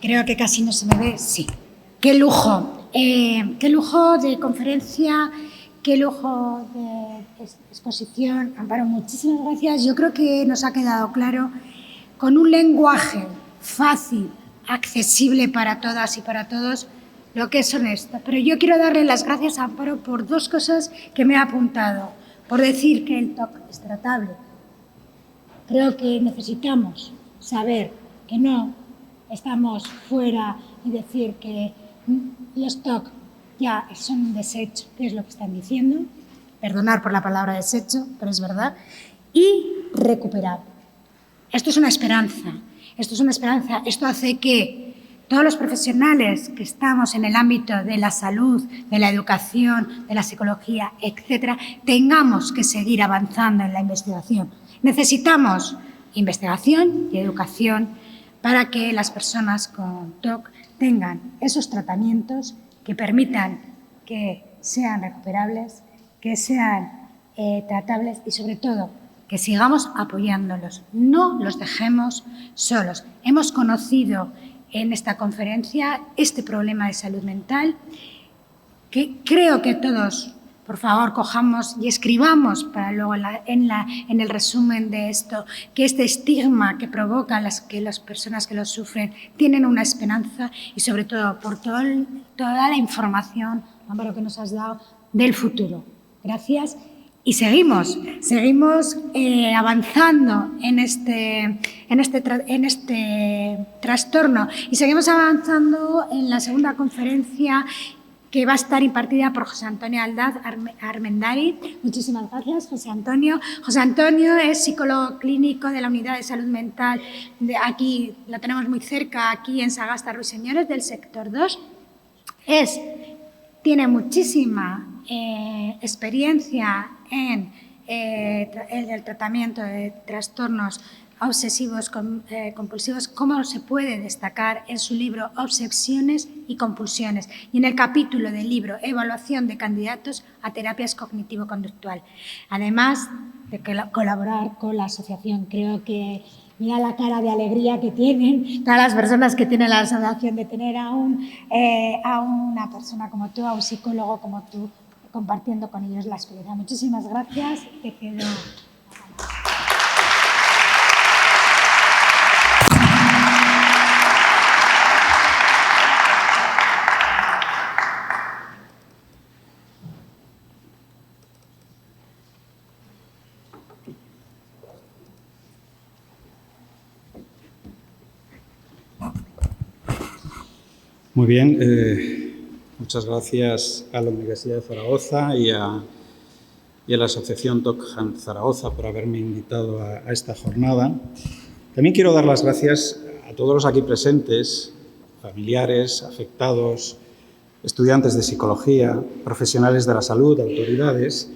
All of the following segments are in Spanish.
Creo que casi no se me ve. Sí. ¡Qué lujo! ¡Qué lujo de conferencia! ¡Qué lujo de exposición! Amparo, muchísimas gracias. Yo creo que nos ha quedado claro, con un lenguaje fácil, accesible para todas y para todos, lo que es honesto. Pero yo quiero darle las gracias a Amparo por dos cosas que me ha apuntado. Por decir que el TOC es tratable. Creo que necesitamos saber que no estamos fuera y decir que los TOC ya son un desecho, que es lo que están diciendo. Perdonar por la palabra desecho, pero es verdad. Y recuperar. Esto es una esperanza. Esto es una esperanza. Esto hace que todos los profesionales que estamos en el ámbito de la salud, de la educación, de la psicología, etcétera, tengamos que seguir avanzando en la investigación. Necesitamos investigación y educación para que las personas con TOC tengan esos tratamientos que permitan que sean recuperables, que sean tratables y, sobre todo, que sigamos apoyándolos. No los dejemos solos. Hemos conocido en esta conferencia este problema de salud mental, que creo que todos, por favor, cojamos y escribamos para luego en el resumen de esto, que este estigma que provoca las personas que lo sufren tienen una esperanza y, sobre todo, por toda la información, Amparo, que nos has dado del futuro. Gracias. Y seguimos avanzando en este trastorno y seguimos avanzando en la segunda conferencia que va a estar impartida por José Antonio Aldaz Armendari. Muchísimas gracias, José Antonio. José Antonio es psicólogo clínico de la Unidad de Salud Mental, aquí lo tenemos muy cerca, aquí en Sagasta Ruiseñores, del sector 2. Tiene muchísima experiencia en el tratamiento de trastornos obsesivos compulsivos, como se puede destacar en su libro Obsesiones y compulsiones y en el capítulo del libro Evaluación de candidatos a terapias cognitivo-conductual. Además de colaborar con la asociación, creo que mira la cara de alegría que tienen todas las personas que tienen la asociación de tener a una persona como tú, a un psicólogo como tú, compartiendo con ellos la experiencia. Muchísimas gracias. Te quedo. Muy bien, muchas gracias a la Universidad de Zaragoza y a la Asociación TOC Zaragoza por haberme invitado a esta jornada. También quiero dar las gracias a todos los aquí presentes, familiares, afectados, estudiantes de psicología, profesionales de la salud, autoridades,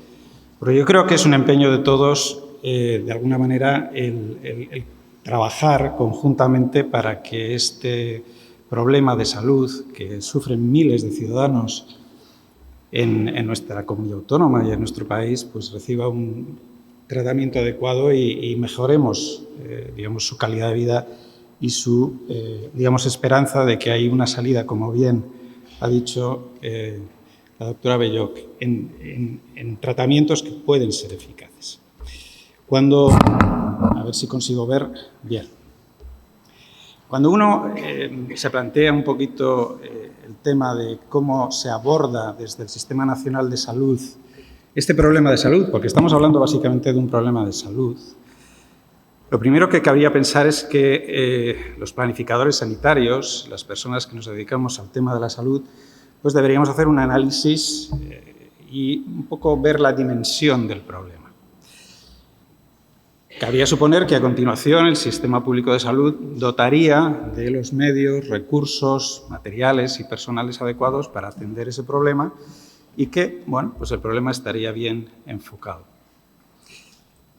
porque yo creo que es un empeño de todos, de alguna manera, el trabajar conjuntamente para que este problema de salud que sufren miles de ciudadanos en nuestra comunidad autónoma y en nuestro país, pues reciba un tratamiento adecuado y mejoremos, digamos, su calidad de vida y su, digamos, esperanza de que hay una salida, como bien ha dicho la doctora Belloc, en tratamientos que pueden ser eficaces. A ver si consigo ver bien. Cuando uno se plantea un poquito el tema de cómo se aborda desde el Sistema Nacional de Salud este problema de salud, porque estamos hablando básicamente de un problema de salud, lo primero que cabría pensar es que los planificadores sanitarios, las personas que nos dedicamos al tema de la salud, pues deberíamos hacer un análisis y un poco ver la dimensión del problema. Cabría suponer que a continuación el Sistema Público de Salud dotaría de los medios, recursos, materiales y personales adecuados para atender ese problema y que, bueno, pues el problema estaría bien enfocado.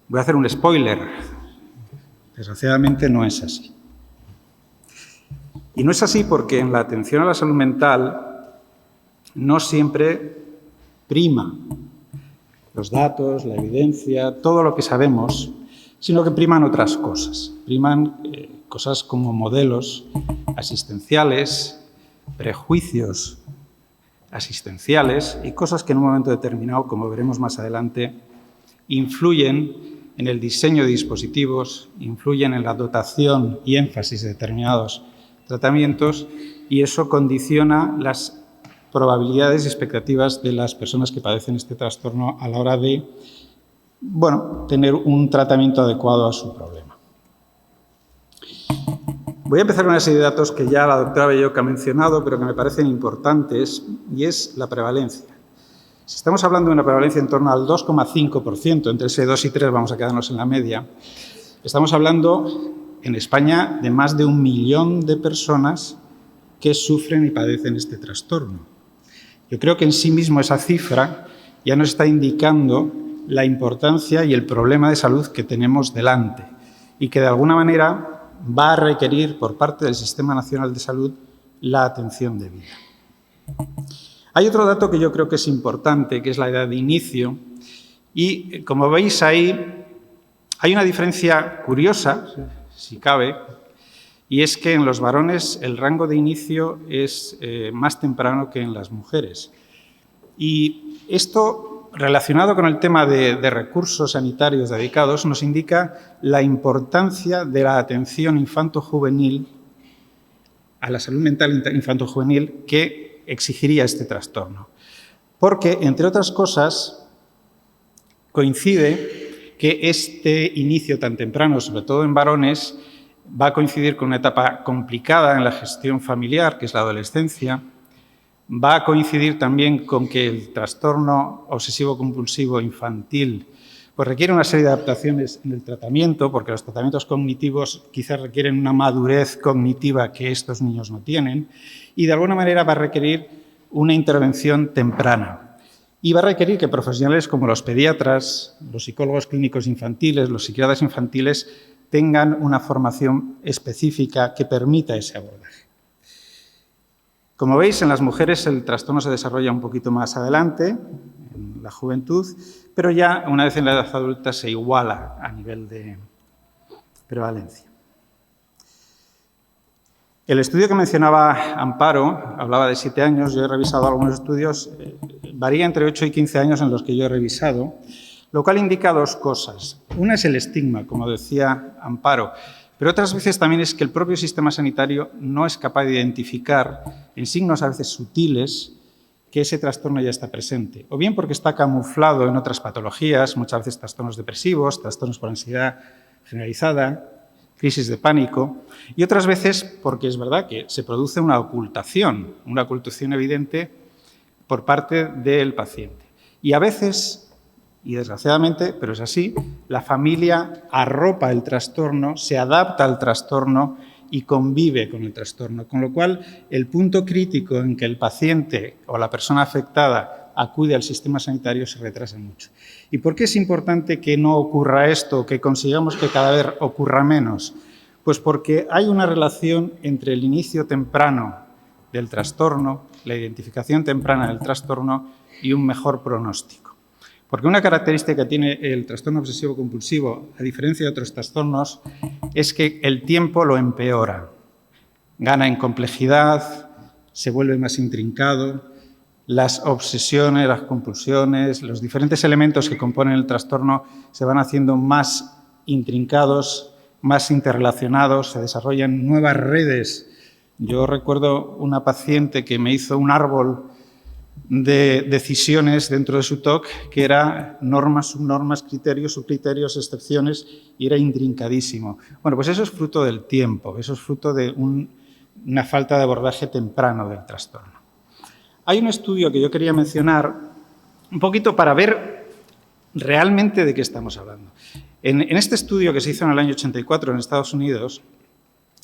Voy a hacer un spoiler. Desgraciadamente no es así. Y no es así porque en la atención a la salud mental no siempre prima los datos, la evidencia, todo lo que sabemos, sino que priman otras cosas. Priman cosas como modelos asistenciales, prejuicios asistenciales y cosas que en un momento determinado, como veremos más adelante, influyen en el diseño de dispositivos, influyen en la dotación y énfasis de determinados tratamientos y eso condiciona las probabilidades y expectativas de las personas que padecen este trastorno a la hora de, tener un tratamiento adecuado a su problema. Voy a empezar con una serie de datos que ya la doctora Belloc ha mencionado, pero que me parecen importantes, y es la prevalencia. Si estamos hablando de una prevalencia en torno al 2,5%, entre ese 2 y 3 vamos a quedarnos en la media, estamos hablando en España de más de 1 millón de personas que sufren y padecen este trastorno. Yo creo que en sí mismo esa cifra ya nos está indicando la importancia y el problema de salud que tenemos delante y que de alguna manera va a requerir por parte del Sistema Nacional de Salud la atención debida. Hay otro dato que yo creo que es importante, que es la edad de inicio, y como veis ahí hay una diferencia curiosa, si cabe, y es que en los varones el rango de inicio es más temprano que en las mujeres. Y esto, relacionado con el tema de recursos sanitarios dedicados, nos indica la importancia de la atención infanto-juvenil, a la salud mental infanto-juvenil que exigiría este trastorno. Porque, entre otras cosas, coincide que este inicio tan temprano, sobre todo en varones, va a coincidir con una etapa complicada en la gestión familiar, que es la adolescencia. Va a coincidir también con que el trastorno obsesivo-compulsivo infantil pues requiere una serie de adaptaciones en el tratamiento, porque los tratamientos cognitivos quizás requieren una madurez cognitiva que estos niños no tienen, y de alguna manera va a requerir una intervención temprana. Y va a requerir que profesionales como los pediatras, los psicólogos clínicos infantiles, los psiquiatras infantiles, tengan una formación específica que permita ese abordaje. Como veis, en las mujeres el trastorno se desarrolla un poquito más adelante, en la juventud, pero ya una vez en la edad adulta se iguala a nivel de prevalencia. El estudio que mencionaba Amparo hablaba de 7 años, yo he revisado algunos estudios, varía entre 8 y 15 años en los que yo he revisado, lo cual indica dos cosas. Una es el estigma, como decía Amparo, pero otras veces también es que el propio sistema sanitario no es capaz de identificar en signos a veces sutiles que ese trastorno ya está presente, o bien porque está camuflado en otras patologías, muchas veces trastornos depresivos, trastornos por ansiedad generalizada, crisis de pánico, y otras veces porque es verdad que se produce una ocultación evidente por parte del paciente. Y a veces, y desgraciadamente, pero es así, la familia arropa el trastorno, se adapta al trastorno y convive con el trastorno, con lo cual el punto crítico en que el paciente o la persona afectada acude al sistema sanitario se retrasa mucho. ¿Y por qué es importante que no ocurra esto, que consigamos que cada vez ocurra menos? Pues porque hay una relación entre el inicio temprano del trastorno, la identificación temprana del trastorno y un mejor pronóstico. Porque una característica que tiene el trastorno obsesivo-compulsivo, a diferencia de otros trastornos, es que el tiempo lo empeora. Gana en complejidad, se vuelve más intrincado, las obsesiones, las compulsiones, los diferentes elementos que componen el trastorno se van haciendo más intrincados, más interrelacionados, se desarrollan nuevas redes. Yo recuerdo una paciente que me hizo un árbol de decisiones dentro de su TOC, que era normas, subnormas, criterios, subcriterios, excepciones, y era intrincadísimo. Bueno, pues eso es fruto del tiempo, eso es fruto de una falta de abordaje temprano del trastorno. Hay un estudio que yo quería mencionar un poquito para ver realmente de qué estamos hablando. En este estudio que se hizo en el año 84 en Estados Unidos,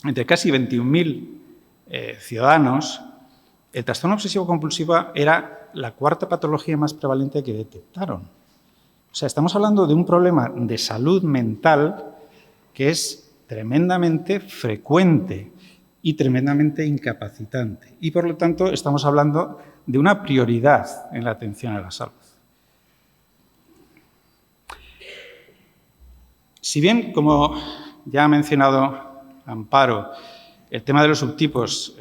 entre casi 21.000 ciudadanos, el trastorno obsesivo-compulsivo era la cuarta patología más prevalente que detectaron. O sea, estamos hablando de un problema de salud mental que es tremendamente frecuente y tremendamente incapacitante. Y, por lo tanto, estamos hablando de una prioridad en la atención a la salud. Si bien, como ya ha mencionado Amparo, el tema de los subtipos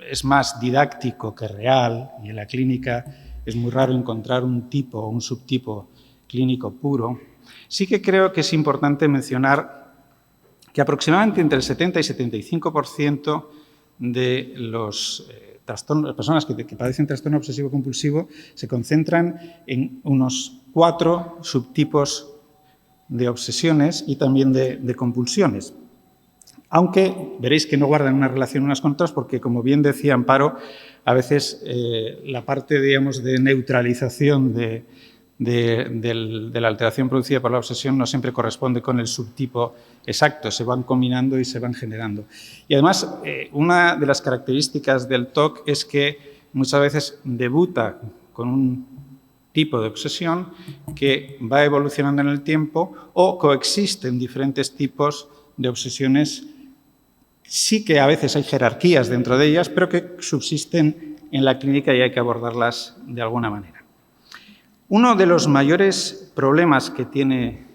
es más didáctico que real, y en la clínica es muy raro encontrar un tipo o un subtipo clínico puro. Sí que creo que es importante mencionar que aproximadamente entre el 70 y 75% de las personas que padecen trastorno obsesivo-compulsivo se concentran en unos 4 subtipos de obsesiones y también de compulsiones. Aunque veréis que no guardan una relación unas con otras porque, como bien decía Amparo, a veces la parte, digamos, de neutralización de la alteración producida por la obsesión no siempre corresponde con el subtipo exacto, se van combinando y se van generando. Y además, una de las características del TOC es que muchas veces debuta con un tipo de obsesión que va evolucionando en el tiempo o coexisten diferentes tipos de obsesiones. Sí que a veces hay jerarquías dentro de ellas, pero que subsisten en la clínica y hay que abordarlas de alguna manera. Uno de los mayores problemas que tiene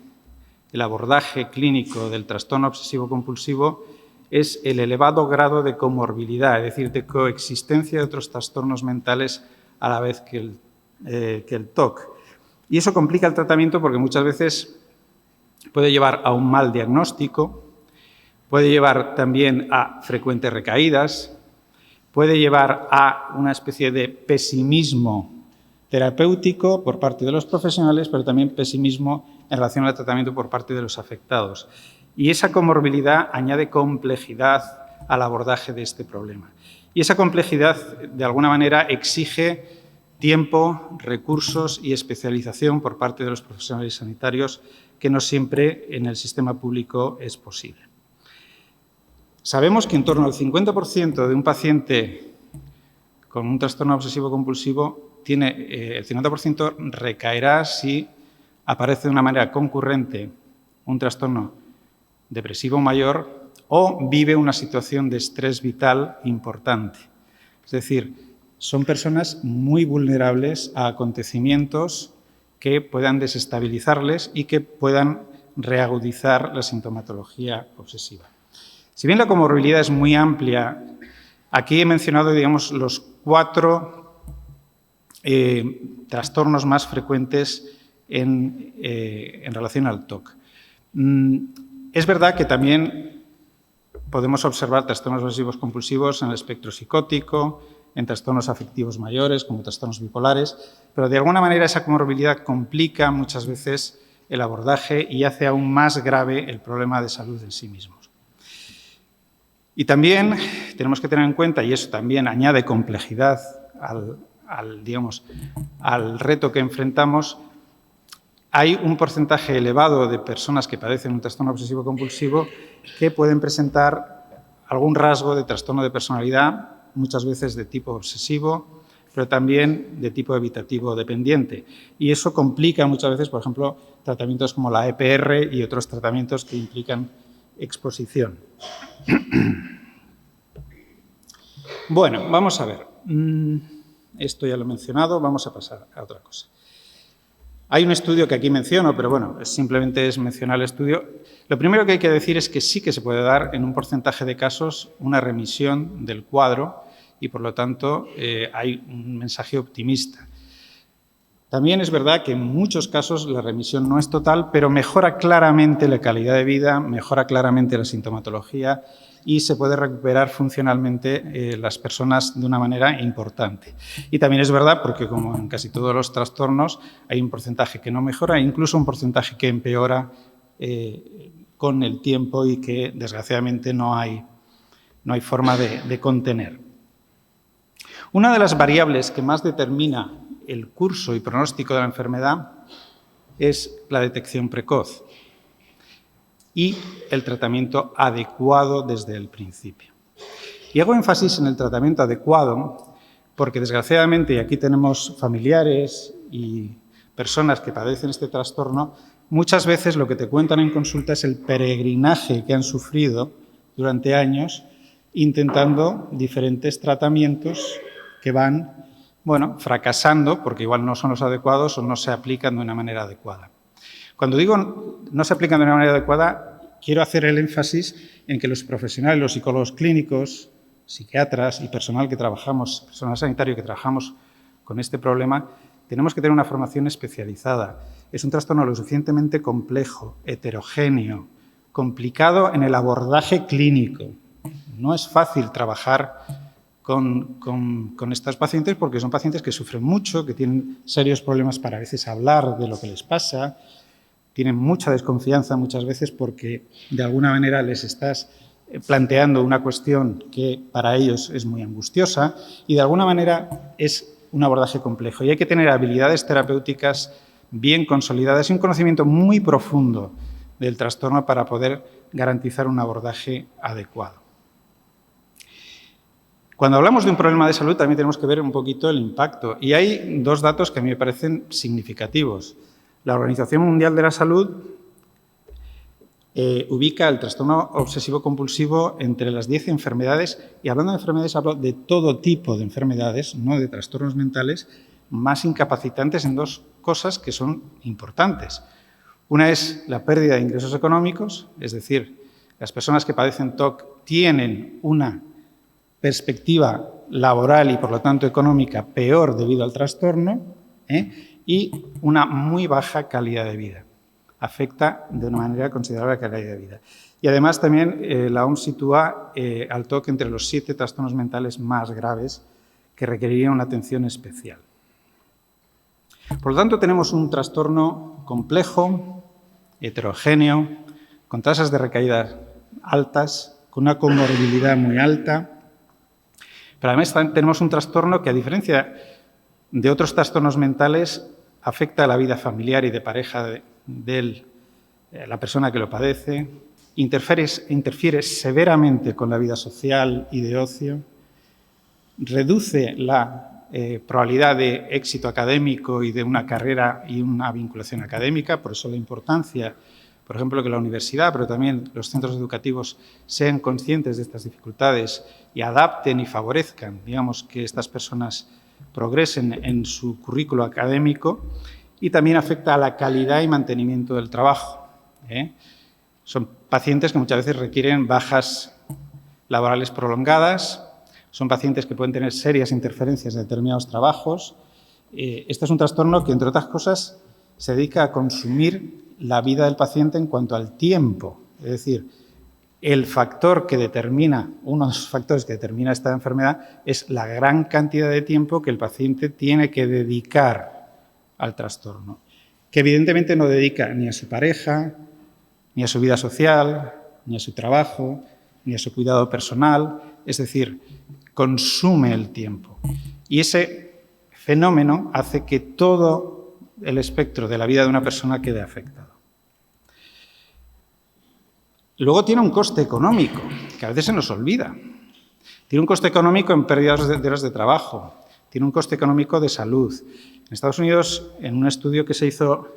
el abordaje clínico del trastorno obsesivo-compulsivo es el elevado grado de comorbilidad, es decir, de coexistencia de otros trastornos mentales a la vez que el TOC. Y eso complica el tratamiento porque muchas veces puede llevar a un mal diagnóstico, puede llevar también a frecuentes recaídas, puede llevar a una especie de pesimismo terapéutico por parte de los profesionales, pero también pesimismo en relación al tratamiento por parte de los afectados. Y esa comorbilidad añade complejidad al abordaje de este problema. Y esa complejidad, de alguna manera, exige tiempo, recursos y especialización por parte de los profesionales sanitarios, que no siempre en el sistema público es posible. Sabemos que en torno al 50% de un paciente con un trastorno obsesivo-compulsivo el 50% recaerá si aparece de una manera concurrente un trastorno depresivo mayor o vive una situación de estrés vital importante. Es decir, son personas muy vulnerables a acontecimientos que puedan desestabilizarles y que puedan reagudizar la sintomatología obsesiva. Si bien la comorbilidad es muy amplia, aquí he mencionado, digamos, los 4 trastornos más frecuentes en relación al TOC. Es verdad que también podemos observar trastornos obsesivos compulsivos en el espectro psicótico, en trastornos afectivos mayores, como trastornos bipolares, pero de alguna manera esa comorbilidad complica muchas veces el abordaje y hace aún más grave el problema de salud en sí mismos. Y también tenemos que tener en cuenta, y eso también añade complejidad al reto que enfrentamos, hay un porcentaje elevado de personas que padecen un trastorno obsesivo-compulsivo que pueden presentar algún rasgo de trastorno de personalidad, muchas veces de tipo obsesivo, pero también de tipo evitativo dependiente. Y eso complica muchas veces, por ejemplo, tratamientos como la EPR y otros tratamientos que implican exposición. Bueno, vamos a ver. Esto ya lo he mencionado, vamos a pasar a otra cosa. Hay un estudio que aquí menciono, pero bueno, simplemente es mencionar el estudio. Lo primero que hay que decir es que sí que se puede dar en un porcentaje de casos una remisión del cuadro y, por lo tanto, hay un mensaje optimista. También es verdad que en muchos casos la remisión no es total, pero mejora claramente la calidad de vida, mejora claramente la sintomatología y se puede recuperar funcionalmente las personas de una manera importante. Y también es verdad, porque como en casi todos los trastornos, hay un porcentaje que no mejora e incluso un porcentaje que empeora con el tiempo y que, desgraciadamente, no hay forma de contener. Una de las variables que más determina el curso y pronóstico de la enfermedad es la detección precoz y el tratamiento adecuado desde el principio. Y hago énfasis en el tratamiento adecuado porque, desgraciadamente, y aquí tenemos familiares y personas que padecen este trastorno, muchas veces lo que te cuentan en consulta es el peregrinaje que han sufrido durante años intentando diferentes tratamientos que van, fracasando porque igual no son los adecuados o no se aplican de una manera adecuada. Cuando digo no se aplican de una manera adecuada, quiero hacer el énfasis en que los profesionales, los psicólogos clínicos, psiquiatras y personal sanitario que trabajamos con este problema, tenemos que tener una formación especializada. Es un trastorno lo suficientemente complejo, heterogéneo, complicado en el abordaje clínico. No es fácil trabajar con estos pacientes porque son pacientes que sufren mucho, que tienen serios problemas para a veces hablar de lo que les pasa, tienen mucha desconfianza muchas veces porque de alguna manera les estás planteando una cuestión que para ellos es muy angustiosa y de alguna manera es un abordaje complejo. Y hay que tener habilidades terapéuticas bien consolidadas y un conocimiento muy profundo del trastorno para poder garantizar un abordaje adecuado. Cuando hablamos de un problema de salud también tenemos que ver un poquito el impacto. Y hay dos datos que a mí me parecen significativos. La Organización Mundial de la Salud ubica el trastorno obsesivo-compulsivo entre las 10 enfermedades, y hablando de enfermedades hablo de todo tipo de enfermedades, no de trastornos mentales, más incapacitantes en dos cosas que son importantes. Una es la pérdida de ingresos económicos, es decir, las personas que padecen TOC tienen una perspectiva laboral y por lo tanto económica peor debido al trastorno, y una muy baja calidad de vida. Afecta de una manera considerable la calidad de vida. Y además también la OMS sitúa al TOC entre los 7 trastornos mentales más graves que requerirían una atención especial. Por lo tanto, tenemos un trastorno complejo, heterogéneo, con tasas de recaída altas, con una comorbilidad muy alta, pero además tenemos un trastorno que, a diferencia de otros trastornos mentales, afecta a la vida familiar y de pareja de la persona que lo padece, interfiere severamente con la vida social y de ocio, reduce la probabilidad de éxito académico y de una carrera y una vinculación académica, por eso la importancia, por ejemplo, que la universidad, pero también los centros educativos sean conscientes de estas dificultades y adapten y favorezcan, digamos, que estas personas progresen en su currículo académico, y también afecta a la calidad y mantenimiento del trabajo. Son pacientes que muchas veces requieren bajas laborales prolongadas, son pacientes que pueden tener serias interferencias en determinados trabajos. Este es un trastorno que, entre otras cosas, se dedica a consumir la vida del paciente en cuanto al tiempo. Es decir, el factor que determina, uno de los factores que determina esta enfermedad es la gran cantidad de tiempo que el paciente tiene que dedicar al trastorno, que evidentemente no dedica ni a su pareja, ni a su vida social, ni a su trabajo, ni a su cuidado personal, es decir, consume el tiempo. Y ese fenómeno hace que todo el espectro de la vida de una persona quede afectado. Luego tiene un coste económico, que a veces se nos olvida. Tiene un coste económico en pérdidas de horas de trabajo, tiene un coste económico de salud. En Estados Unidos, en un estudio que se hizo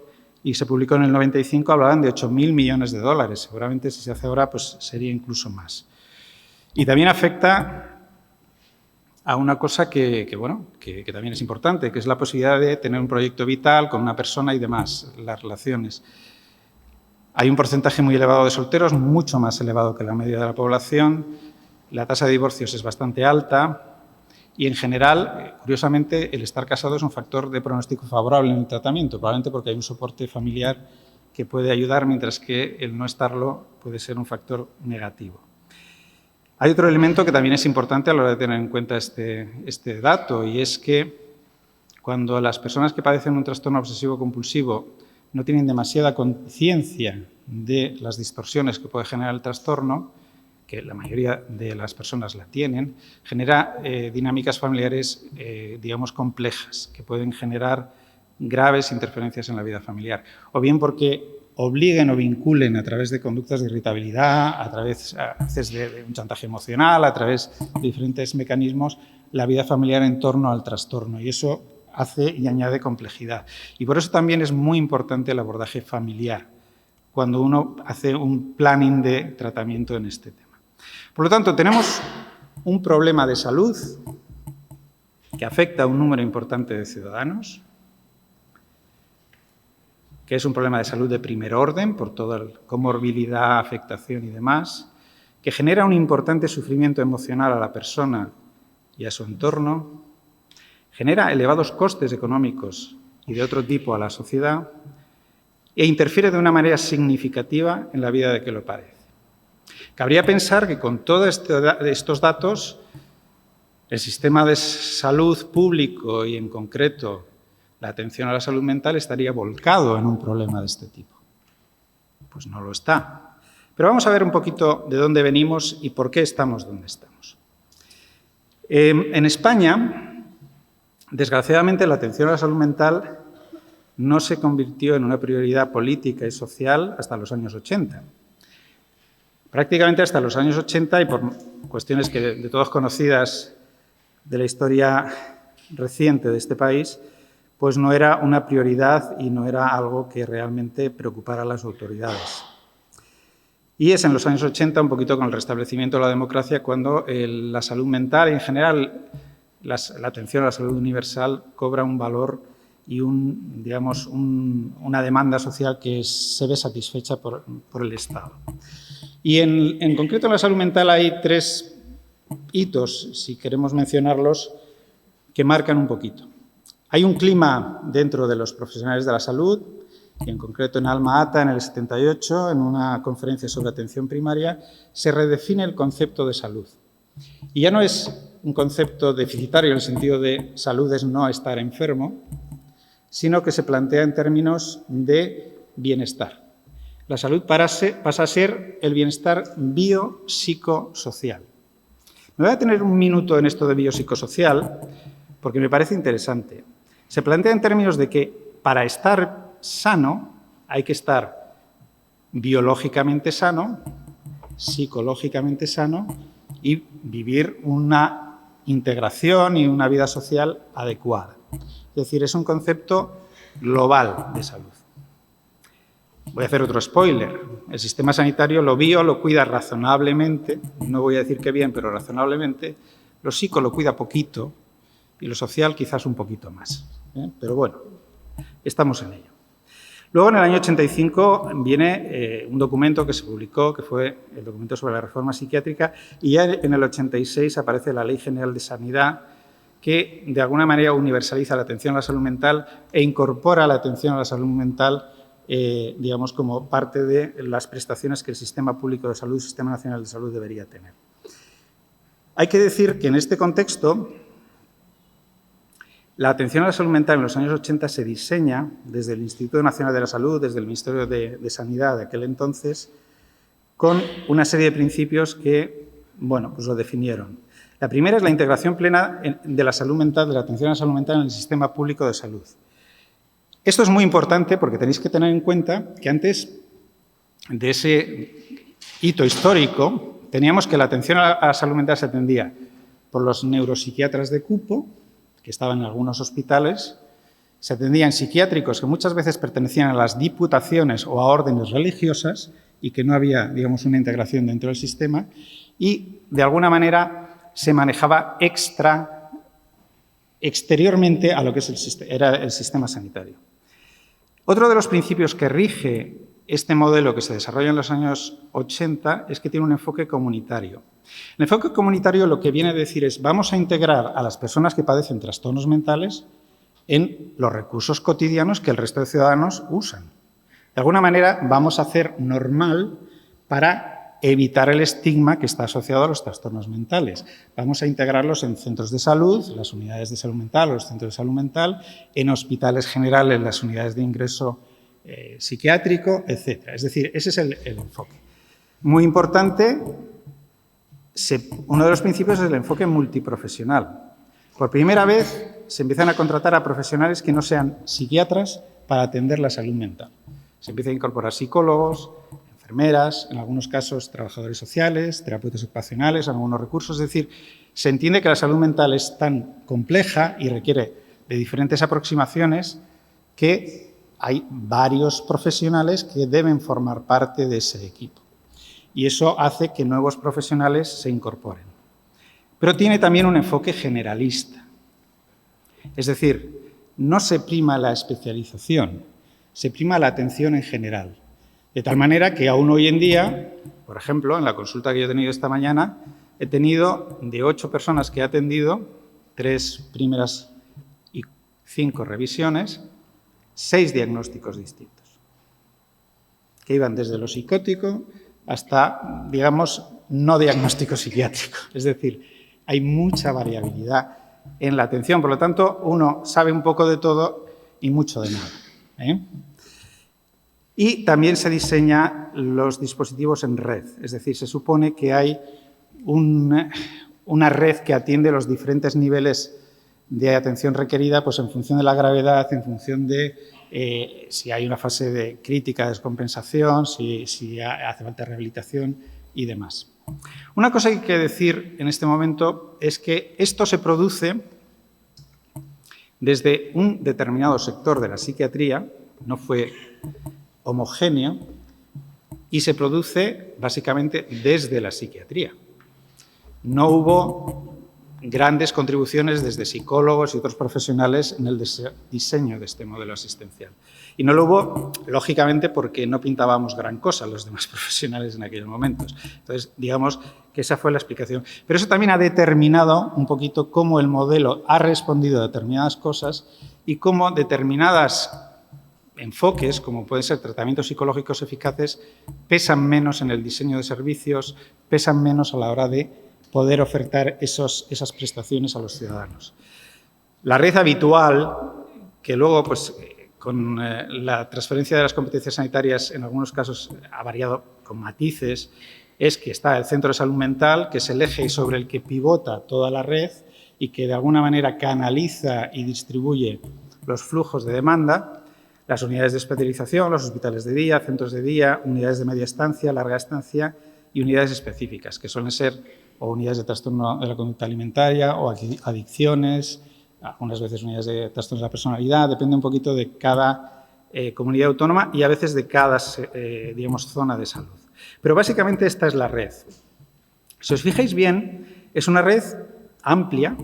y se publicó en el 95, hablaban de 8.000 millones de dólares. Seguramente si se hace ahora, pues sería incluso más. Y también afecta a una cosa que también es importante, que es la posibilidad de tener un proyecto vital con una persona y demás, las relaciones. Hay un porcentaje muy elevado de solteros, mucho más elevado que la media de la población. La tasa de divorcios es bastante alta. Y, en general, curiosamente, el estar casado es un factor de pronóstico favorable en el tratamiento, probablemente porque hay un soporte familiar que puede ayudar, mientras que el no estarlo puede ser un factor negativo. Hay otro elemento que también es importante a la hora de tener en cuenta este dato, y es que cuando las personas que padecen un trastorno obsesivo-compulsivo no tienen demasiada conciencia de las distorsiones que puede generar el trastorno, que la mayoría de las personas la tienen, genera dinámicas familiares, digamos, complejas, que pueden generar graves interferencias en la vida familiar. O bien porque obliguen o vinculen a través de conductas de irritabilidad, a través de un chantaje emocional, a través de diferentes mecanismos, la vida familiar en torno al trastorno. Y eso hace y añade complejidad. Y por eso también es muy importante el abordaje familiar, cuando uno hace un planning de tratamiento en este tema. Por lo tanto, tenemos un problema de salud que afecta a un número importante de ciudadanos, que es un problema de salud de primer orden por toda la comorbilidad, afectación y demás, que genera un importante sufrimiento emocional a la persona y a su entorno, genera elevados costes económicos y de otro tipo a la sociedad e interfiere de una manera significativa en la vida de quien lo padece. Cabría pensar que con todos estos datos, el sistema de salud público y, en concreto, la atención a la salud mental estaría volcado en un problema de este tipo. Pues no lo está. Pero vamos a ver un poquito de dónde venimos y por qué estamos donde estamos. En España, desgraciadamente, la atención a la salud mental no se convirtió en una prioridad política y social hasta los años 80. Prácticamente hasta los años 80, y por cuestiones que de todos conocidas de la historia reciente de este país, pues no era una prioridad y no era algo que realmente preocupara a las autoridades. Y es en los años 80, un poquito con el restablecimiento de la democracia, cuando la salud mental y en general la atención a la salud universal cobra un valor y una demanda social que se ve satisfecha por el Estado. Y en concreto en la salud mental hay 3 hitos, si queremos mencionarlos, que marcan un poquito. Hay un clima dentro de los profesionales de la salud, y en concreto en Alma Ata, en el 78, en una conferencia sobre atención primaria, se redefine el concepto de salud. Y ya no es un concepto deficitario en el sentido de salud es no estar enfermo, sino que se plantea en términos de bienestar. La salud pasa a ser el bienestar biopsicosocial. Me voy a tener un minuto en esto de biopsicosocial porque me parece interesante. Se plantea en términos de que para estar sano hay que estar biológicamente sano, psicológicamente sano y vivir una integración y una vida social adecuada. Es decir, es un concepto global de salud. Voy a hacer otro spoiler. El sistema sanitario lo cuida razonablemente, no voy a decir que bien, pero razonablemente. Lo psico lo cuida poquito y lo social quizás un poquito más. Pero bueno, estamos en ello. Luego, en el año 85, viene un documento que se publicó, que fue el documento sobre la reforma psiquiátrica, y ya en el 86 aparece la Ley General de Sanidad, que de alguna manera universaliza la atención a la salud mental e incorpora la atención a la salud mental digamos, como parte de las prestaciones que el Sistema Público de Salud, el Sistema Nacional de Salud debería tener. Hay que decir que en este contexto, la atención a la salud mental en los años 80 se diseña desde el Instituto Nacional de la Salud, desde el Ministerio de Sanidad de aquel entonces, con una serie de principios que, bueno, pues lo definieron. La primera es la integración plena de la salud mental, de la atención a la salud mental en el Sistema Público de Salud. Esto es muy importante porque tenéis que tener en cuenta que antes de ese hito histórico teníamos que la atención a la salud mental se atendía por los neuropsiquiatras de cupo, que estaban en algunos hospitales, se atendían psiquiátricos que muchas veces pertenecían a las diputaciones o a órdenes religiosas y que no había, digamos, una integración dentro del sistema y, de alguna manera, se manejaba exteriormente a lo que era el sistema sanitario. Otro de los principios que rige este modelo que se desarrolla en los años 80 es que tiene un enfoque comunitario. El enfoque comunitario lo que viene a decir es vamos a integrar a las personas que padecen trastornos mentales en los recursos cotidianos que el resto de ciudadanos usan. De alguna manera vamos a hacer normal para evitar el estigma que está asociado a los trastornos mentales. Vamos a integrarlos en centros de salud, las unidades de salud mental o los centros de salud mental, en hospitales generales, las unidades de ingreso psiquiátrico, etc. Es decir, ese es el enfoque. Muy importante, uno de los principios es el enfoque multiprofesional. Por primera vez se empiezan a contratar a profesionales que no sean psiquiatras para atender la salud mental. Se empiezan a incorporar psicólogos, enfermeras, en algunos casos trabajadores sociales, terapeutas ocupacionales, algunos recursos. Es decir, se entiende que la salud mental es tan compleja y requiere de diferentes aproximaciones que hay varios profesionales que deben formar parte de ese equipo. Y eso hace que nuevos profesionales se incorporen. Pero tiene también un enfoque generalista. Es decir, no se prima la especialización, se prima la atención en general. De tal manera que aún hoy en día, por ejemplo, en la consulta que yo he tenido esta mañana, he tenido de 8 personas que he atendido, 3 primeras y 5 revisiones, 6 diagnósticos distintos, que iban desde lo psicótico hasta, digamos, no diagnóstico psiquiátrico. Es decir, hay mucha variabilidad en la atención. Por lo tanto, uno sabe un poco de todo y mucho de nada, ¿eh? Y también se diseñan los dispositivos en red. Es decir, se supone que hay una red que atiende los diferentes niveles de atención requerida, pues en función de la gravedad, en función de si hay una fase de crítica, de descompensación, si hace falta rehabilitación y demás. Una cosa que hay que decir en este momento es que esto se produce desde un determinado sector de la psiquiatría, no fue homogéneo, y se produce básicamente desde la psiquiatría. No hubo grandes contribuciones desde psicólogos y otros profesionales en el diseño de este modelo asistencial. Y no lo hubo, lógicamente, porque no pintábamos gran cosa los demás profesionales en aquellos momentos. Entonces, digamos que esa fue la explicación. Pero eso también ha determinado un poquito cómo el modelo ha respondido a determinadas cosas y cómo determinados enfoques, como pueden ser tratamientos psicológicos eficaces, pesan menos en el diseño de servicios, pesan menos a la hora de poder ofertar esas prestaciones a los ciudadanos. La red habitual, que luego, pues, con la transferencia de las competencias sanitarias, en algunos casos ha variado con matices, es que está el centro de salud mental, que es el eje sobre el que pivota toda la red y que de alguna manera canaliza y distribuye los flujos de demanda, las unidades de especialización, los hospitales de día, centros de día, unidades de media estancia, larga estancia y unidades específicas, que suelen ser o unidades de trastorno de la conducta alimentaria o adicciones, algunas veces unidades de trastornos de la personalidad, depende un poquito de cada comunidad autónoma y a veces de cada, digamos, zona de salud. Pero básicamente esta es la red. Si os fijáis bien, es una red amplia.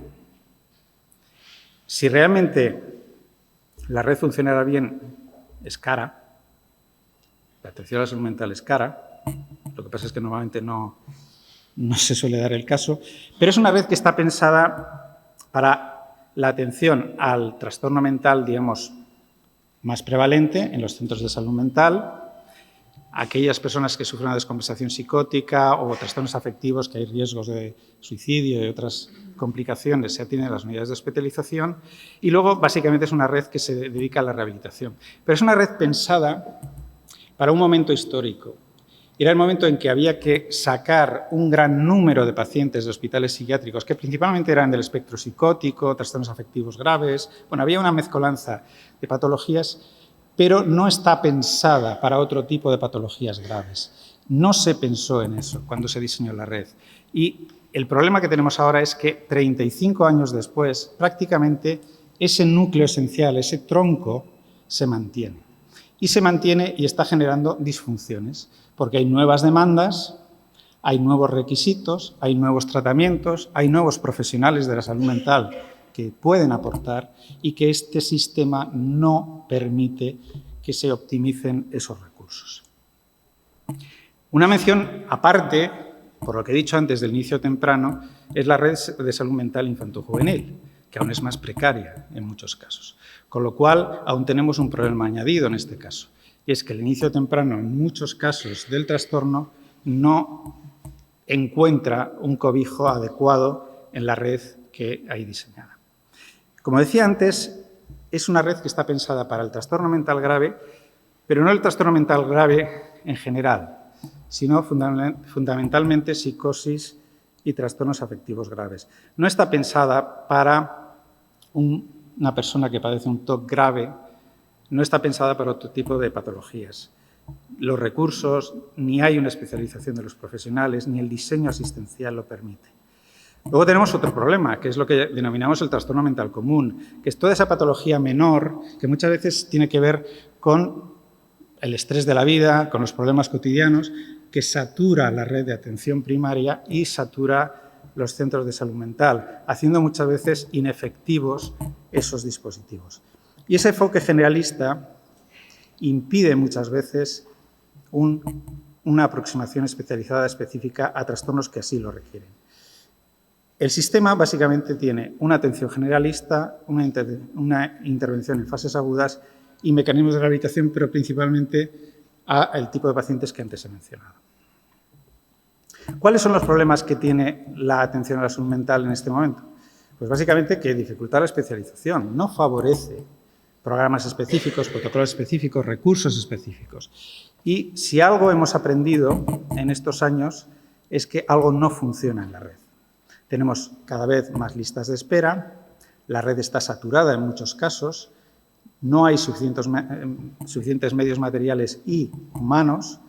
Si realmente la red funcionara bien, es cara. La atención a la salud mental es cara. Lo que pasa es que normalmente no se suele dar el caso, pero es una red que está pensada para la atención al trastorno mental, digamos, más prevalente en los centros de salud mental, aquellas personas que sufren una descompensación psicótica o trastornos afectivos, que hay riesgos de suicidio y otras complicaciones, se atienden en las unidades de especialización, y luego básicamente es una red que se dedica a la rehabilitación. Pero es una red pensada para un momento histórico. Era el momento en que había que sacar un gran número de pacientes de hospitales psiquiátricos, que principalmente eran del espectro psicótico, trastornos afectivos graves. Bueno, había una mezcolanza de patologías, pero no está pensada para otro tipo de patologías graves. No se pensó en eso cuando se diseñó la red. Y el problema que tenemos ahora es que 35 años después, prácticamente ese núcleo esencial, ese tronco, se mantiene. Y se mantiene y está generando disfunciones, porque hay nuevas demandas, hay nuevos requisitos, hay nuevos tratamientos, hay nuevos profesionales de la salud mental que pueden aportar y que este sistema no permite que se optimicen esos recursos. Una mención aparte, por lo que he dicho antes del inicio temprano, es la red de salud mental infantojuvenil, que aún es más precaria en muchos casos. Con lo cual, aún tenemos un problema añadido en este caso, y es que el inicio temprano, en muchos casos del trastorno, no encuentra un cobijo adecuado en la red que hay diseñada. Como decía antes, es una red que está pensada para el trastorno mental grave, pero no el trastorno mental grave en general, sino fundamentalmente psicosis y trastornos afectivos graves. No está pensada para una persona que padece un TOC grave, no está pensada para otro tipo de patologías. Los recursos, ni hay una especialización de los profesionales, ni el diseño asistencial lo permite. Luego tenemos otro problema, que es lo que denominamos el trastorno mental común, que es toda esa patología menor que muchas veces tiene que ver con el estrés de la vida, con los problemas cotidianos, que satura la red de atención primaria y satura los centros de salud mental, haciendo muchas veces inefectivos esos dispositivos. Y ese enfoque generalista impide muchas veces una aproximación especializada específica a trastornos que así lo requieren. El sistema básicamente tiene una atención generalista, una intervención en fases agudas y mecanismos de rehabilitación, pero principalmente al tipo de pacientes que antes he mencionado. ¿Cuáles son los problemas que tiene la atención a la salud mental en este momento? Pues básicamente que dificulta la especialización, no favorece programas específicos, protocolos específicos, recursos específicos. Y si algo hemos aprendido en estos años es que algo no funciona en la red. Tenemos cada vez más listas de espera, la red está saturada en muchos casos, no hay suficientes medios materiales y humanos,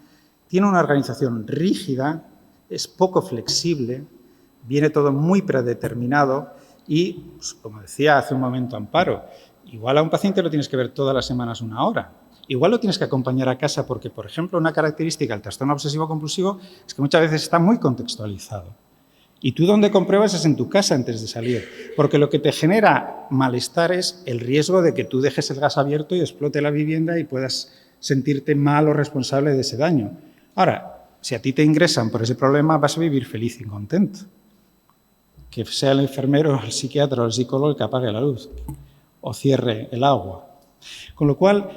tiene una organización rígida, es poco flexible, viene todo muy predeterminado y, pues, como decía hace un momento Amparo, igual a un paciente lo tienes que ver todas las semanas 1 hora. Igual lo tienes que acompañar a casa porque, por ejemplo, una característica del trastorno obsesivo-compulsivo es que muchas veces está muy contextualizado. Y tú donde compruebas es en tu casa antes de salir, porque lo que te genera malestar es el riesgo de que tú dejes el gas abierto y explote la vivienda y puedas sentirte mal o responsable de ese daño. Ahora, si a ti te ingresan por ese problema, vas a vivir feliz y contento. Que sea el enfermero, el psiquiatra o el psicólogo el que apague la luz o cierre el agua. Con lo cual,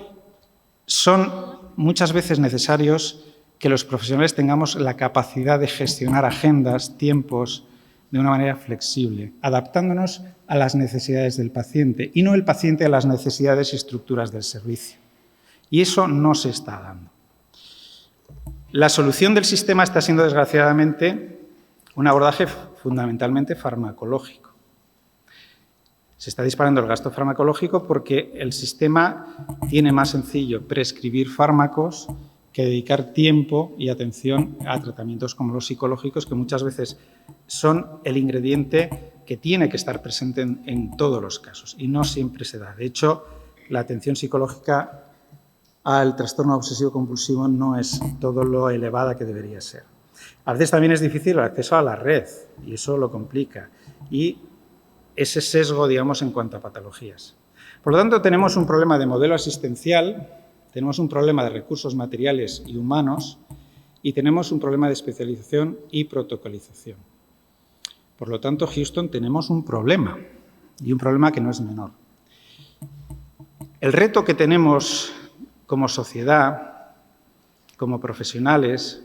son muchas veces necesarios que los profesionales tengamos la capacidad de gestionar agendas, tiempos, de una manera flexible, adaptándonos a las necesidades del paciente y no el paciente a las necesidades y estructuras del servicio. Y eso no se está dando. La solución del sistema está siendo, desgraciadamente, un abordaje fundamentalmente farmacológico. Se está disparando el gasto farmacológico porque el sistema tiene más sencillo prescribir fármacos que dedicar tiempo y atención a tratamientos como los psicológicos, que muchas veces son el ingrediente que tiene que estar presente en todos los casos y no siempre se da. De hecho, la atención psicológica al trastorno obsesivo-compulsivo no es todo lo elevada que debería ser. A veces también es difícil el acceso a la red y eso lo complica. Y ese sesgo, digamos, en cuanto a patologías. Por lo tanto, tenemos un problema de modelo asistencial, tenemos un problema de recursos materiales y humanos y tenemos un problema de especialización y protocolización. Por lo tanto, Houston, tenemos un problema y un problema que no es menor. El reto que tenemos como sociedad, como profesionales,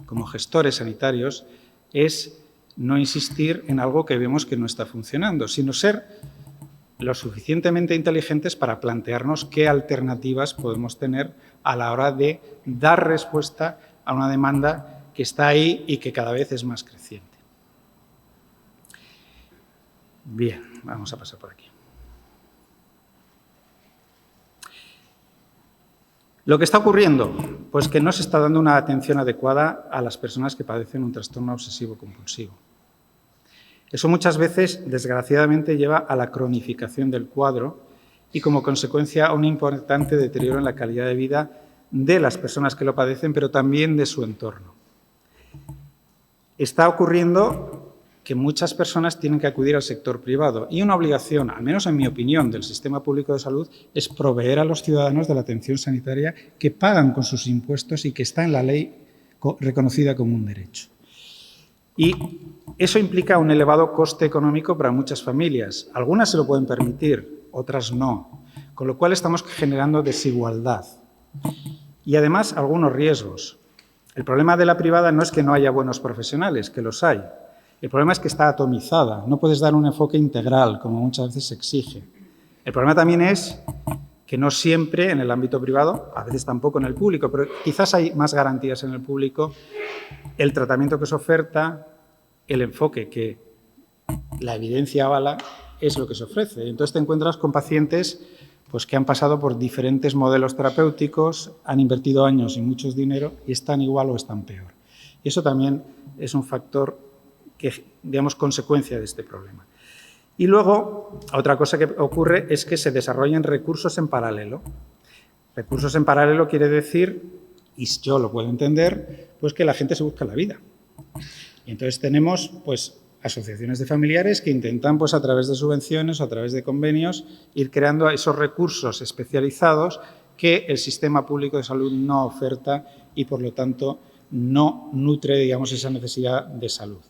como gestores sanitarios, es no insistir en algo que vemos que no está funcionando, sino ser lo suficientemente inteligentes para plantearnos qué alternativas podemos tener a la hora de dar respuesta a una demanda que está ahí y que cada vez es más creciente. Bien, vamos a pasar por aquí. ¿Lo que está ocurriendo? Pues que no se está dando una atención adecuada a las personas que padecen un trastorno obsesivo-compulsivo. Eso muchas veces, desgraciadamente, lleva a la cronificación del cuadro y, como consecuencia, a un importante deterioro en la calidad de vida de las personas que lo padecen, pero también de su entorno. Está ocurriendo que muchas personas tienen que acudir al sector privado y una obligación, al menos en mi opinión, del sistema público de salud es proveer a los ciudadanos de la atención sanitaria que pagan con sus impuestos y que está en la ley reconocida como un derecho. Y eso implica un elevado coste económico para muchas familias. Algunas se lo pueden permitir, otras no, con lo cual estamos generando desigualdad y además algunos riesgos. El problema de la privada no es que no haya buenos profesionales, que los hay. El problema es que está atomizada, no puedes dar un enfoque integral, como muchas veces se exige. El problema también es que no siempre en el ámbito privado, a veces tampoco en el público, pero quizás hay más garantías en el público, el tratamiento que se oferta, el enfoque que la evidencia avala, es lo que se ofrece. Entonces te encuentras con pacientes pues, que han pasado por diferentes modelos terapéuticos, han invertido años y mucho dinero y están igual o están peor. Y eso también es un factor que, digamos, consecuencia de este problema. Y luego, otra cosa que ocurre es que se desarrollen recursos en paralelo. Recursos en paralelo quiere decir, y yo lo puedo entender, pues que la gente se busca la vida. Y entonces tenemos, pues, asociaciones de familiares que intentan, pues, a través de subvenciones o a través de convenios, ir creando esos recursos especializados que el sistema público de salud no oferta y, por lo tanto, no nutre, digamos, esa necesidad de salud.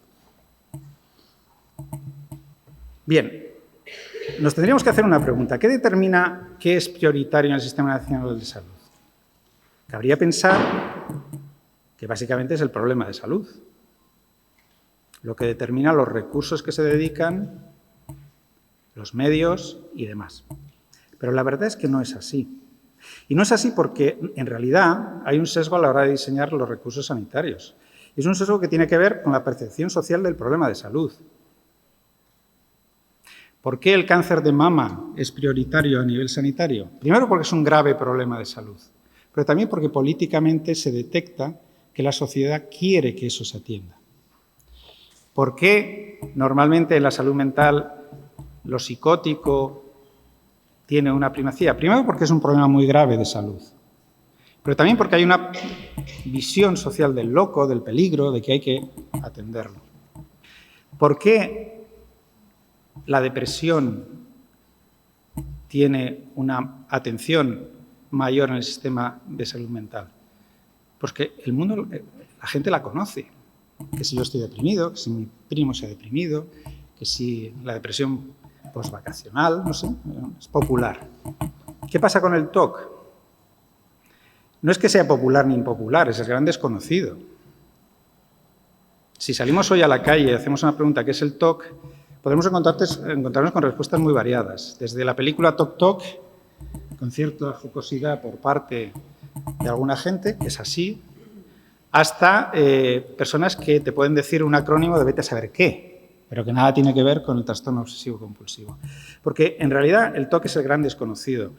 Bien, nos tendríamos que hacer una pregunta. ¿Qué determina qué es prioritario en el Sistema Nacional de Salud? Cabría pensar que básicamente es el problema de salud, lo que determina los recursos que se dedican, los medios y demás. Pero la verdad es que no es así. Y no es así porque, en realidad, hay un sesgo a la hora de diseñar los recursos sanitarios. Es un sesgo que tiene que ver con la percepción social del problema de salud. ¿Por qué el cáncer de mama es prioritario a nivel sanitario? Primero, porque es un grave problema de salud, pero también porque políticamente se detecta que la sociedad quiere que eso se atienda. ¿Por qué normalmente en la salud mental lo psicótico tiene una primacía? Primero, porque es un problema muy grave de salud, pero también porque hay una visión social del loco, del peligro, de que hay que atenderlo. ¿Por qué la depresión tiene una atención mayor en el sistema de salud mental? Pues que el mundo, la gente la conoce. Que si yo estoy deprimido, que si mi primo se ha deprimido, que si la depresión postvacacional, no sé, es popular. ¿Qué pasa con el TOC? No es que sea popular ni impopular, es el gran desconocido. Si salimos hoy a la calle y hacemos una pregunta, ¿qué es el TOC?, podemos encontrarnos con respuestas muy variadas. Desde la película Toc Toc, con cierta jocosidad por parte de alguna gente, que es así, hasta personas que te pueden decir un acrónimo de vete a saber qué, pero que nada tiene que ver con el trastorno obsesivo-compulsivo. Porque, en realidad, el TOC es el gran desconocido.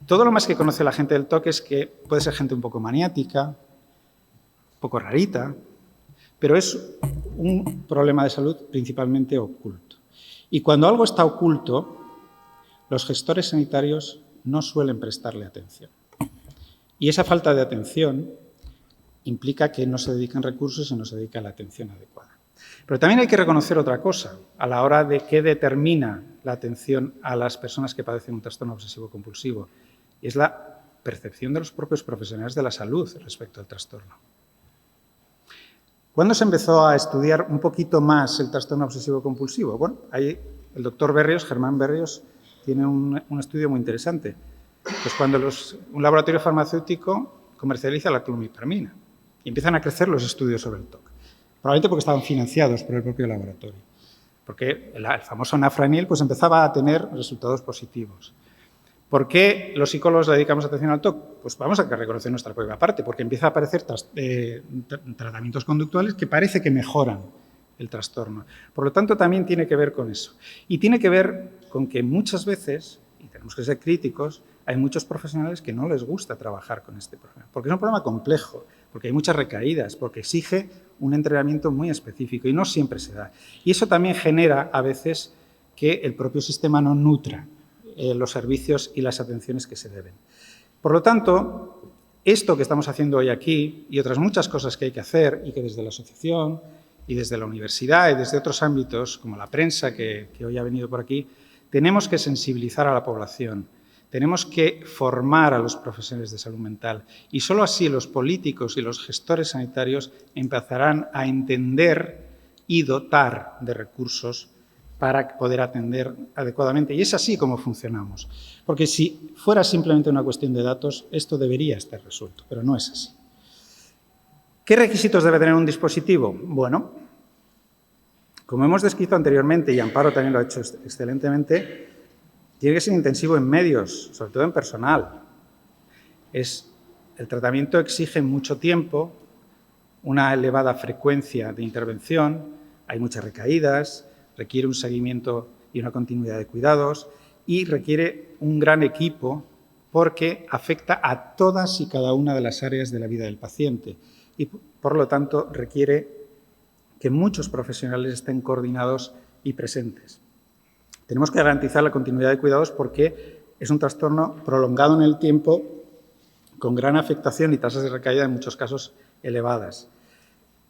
Todo lo más que conoce la gente del TOC es que puede ser gente un poco maniática, un poco rarita, pero es un problema de salud principalmente oculto. Y cuando algo está oculto, los gestores sanitarios no suelen prestarle atención. Y esa falta de atención implica que no se dedican recursos y no se dedica la atención adecuada. Pero también hay que reconocer otra cosa a la hora de qué determina la atención a las personas que padecen un trastorno obsesivo-compulsivo. Y es la percepción de los propios profesionales de la salud respecto al trastorno. ¿Cuándo se empezó a estudiar un poquito más el trastorno obsesivo-compulsivo? Bueno, ahí el doctor Berrios, Germán Berrios, tiene un estudio muy interesante. Pues cuando un laboratorio farmacéutico comercializa la clomipramina y empiezan a crecer los estudios sobre el TOC. Probablemente porque estaban financiados por el propio laboratorio. Porque el famoso Nafranil pues empezaba a tener resultados positivos. ¿Por qué los psicólogos le dedicamos atención al TOC? Pues vamos a reconocer nuestra propia parte, porque empieza a aparecer tratamientos conductuales que parece que mejoran el trastorno. Por lo tanto, también tiene que ver con eso. Y tiene que ver con que muchas veces, y tenemos que ser críticos, hay muchos profesionales que no les gusta trabajar con este problema, porque es un problema complejo, porque hay muchas recaídas, porque exige un entrenamiento muy específico y no siempre se da. Y eso también genera a veces que el propio sistema no nutra los servicios y las atenciones que se deben. Por lo tanto, esto que estamos haciendo hoy aquí y otras muchas cosas que hay que hacer y que desde la asociación y desde la universidad y desde otros ámbitos, como la prensa que hoy ha venido por aquí, tenemos que sensibilizar a la población, tenemos que formar a los profesionales de salud mental y solo así los políticos y los gestores sanitarios empezarán a entender y dotar de recursos para poder atender adecuadamente. Y es así como funcionamos. Porque si fuera simplemente una cuestión de datos, esto debería estar resuelto, pero no es así. ¿Qué requisitos debe tener un dispositivo? Bueno, como hemos descrito anteriormente, y Amparo también lo ha hecho excelentemente, tiene que ser intensivo en medios, sobre todo en personal. El tratamiento exige mucho tiempo, una elevada frecuencia de intervención, hay muchas recaídas, requiere un seguimiento y una continuidad de cuidados y requiere un gran equipo porque afecta a todas y cada una de las áreas de la vida del paciente y, por lo tanto, requiere que muchos profesionales estén coordinados y presentes. Tenemos que garantizar la continuidad de cuidados porque es un trastorno prolongado en el tiempo con gran afectación y tasas de recaída en muchos casos elevadas.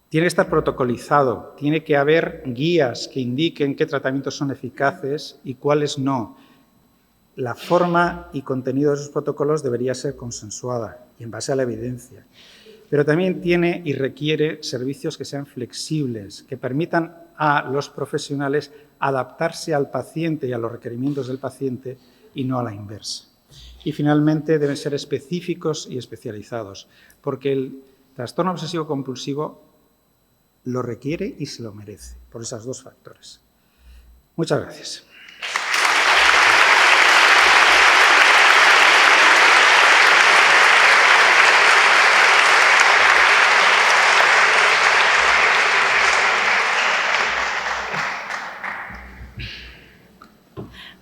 Tiene que estar protocolizado, tiene que haber guías que indiquen qué tratamientos son eficaces y cuáles no. La forma y contenido de esos protocolos debería ser consensuada y en base a la evidencia. pero también tiene y requiere servicios que sean flexibles, que permitan a los profesionales adaptarse al paciente y a los requerimientos del paciente y no a la inversa. Y finalmente deben ser específicos y especializados, porque el trastorno obsesivo-compulsivo lo requiere y se lo merece, por esos dos factores. Muchas gracias.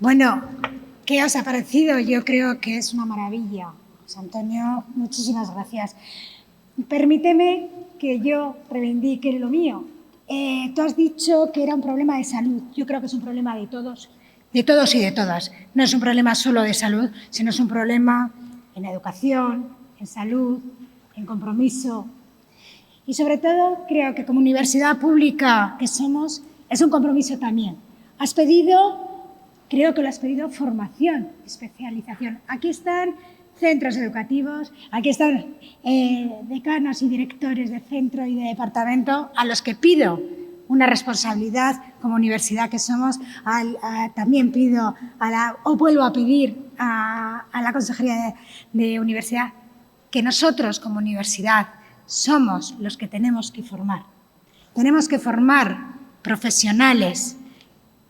Bueno, ¿qué os ha parecido? Yo creo que es una maravilla. José Antonio, muchísimas gracias. Permíteme que yo reivindique lo mío. Tú has dicho que era un problema de salud. Yo creo que es un problema de todos y de todas. No es un problema solo de salud, sino es un problema en educación, en salud, en compromiso. Y sobre todo, creo que como universidad pública que somos, es un compromiso también. Creo que lo has pedido formación, especialización. Aquí están centros educativos, aquí están decanos y directores de centro y de departamento a los que pido una responsabilidad como universidad que somos. También pido vuelvo a pedir a la Consejería de Universidad que nosotros como universidad somos los que tenemos que formar. Tenemos que formar profesionales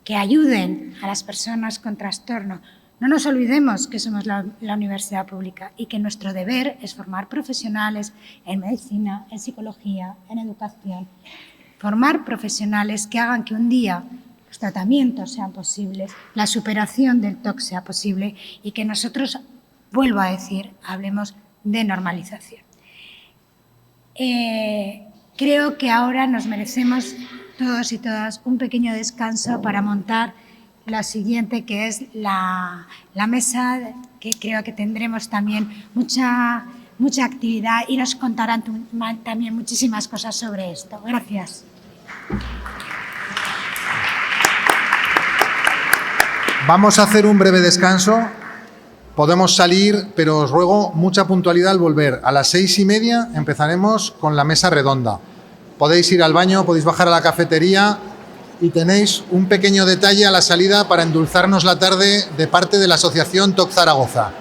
que ayuden a las personas con trastorno. No nos olvidemos que somos la universidad pública y que nuestro deber es formar profesionales en medicina, en psicología, en educación. Formar profesionales que hagan que un día los tratamientos sean posibles, la superación del TOC sea posible y que nosotros, vuelvo a decir, hablemos de normalización. Creo que ahora nos merecemos todos y todas un pequeño descanso para montar la siguiente, que es la mesa, que creo que tendremos también mucha actividad y nos contarán también muchísimas cosas sobre esto. Gracias. Vamos a hacer un breve descanso. Podemos salir, pero os ruego mucha puntualidad al volver. A las 6:30 empezaremos con la mesa redonda. Podéis ir al baño, podéis bajar a la cafetería y tenéis un pequeño detalle a la salida para endulzarnos la tarde de parte de la Asociación TOC Zaragoza.